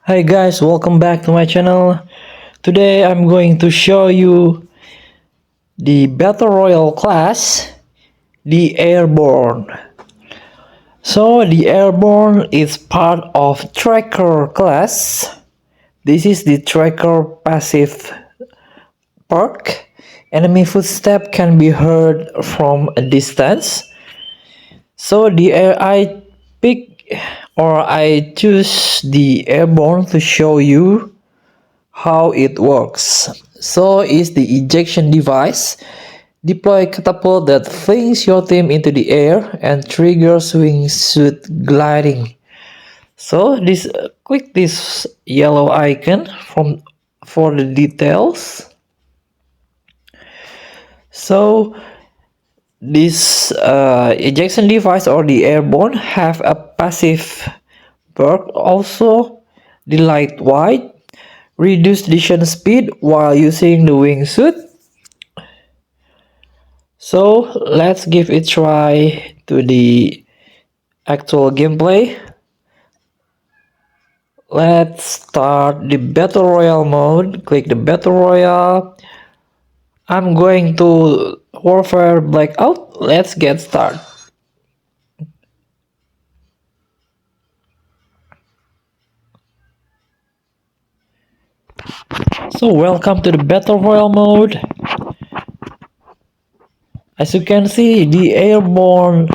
Hi guys, welcome back to my channel. Today I'm going to show you the Battle Royale class, the Airborne. So the Airborne is part of Tracker class. This is the Tracker passive perk. Enemy footstep can be heard from a distance. So I choose the Airborne to show you how it works. So is the ejection device. Deploy catapult that flings your team into the air and triggers wingsuit gliding. So click this yellow icon for the details. So this ejection device or the Airborne have a passive perk also, the light white, reduce decision speed while using the wingsuit. So let's give it a try to the actual gameplay. Let's start the Battle Royale mode. Click the Battle Royale. I'm going to Warfare Blackout. Let's get started. So welcome to the Battle Royale mode. As you can see, the Airborne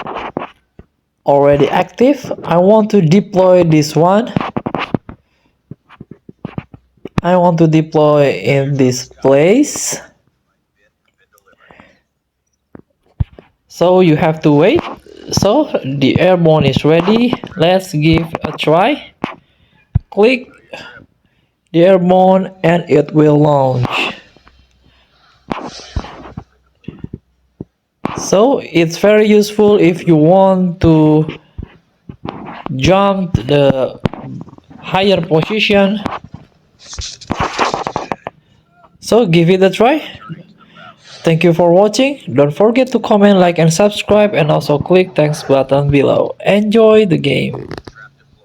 already active. I want to deploy this one. I want to deploy in this place. So you have to wait. So the Airborne is ready. Let's give a try. Click the Airborne and it will launch. So it's very useful if you want to jump the higher position. So give it a try. Thank you for watching. Don't forget to comment, like and subscribe, and also click thanks button below. Enjoy the game.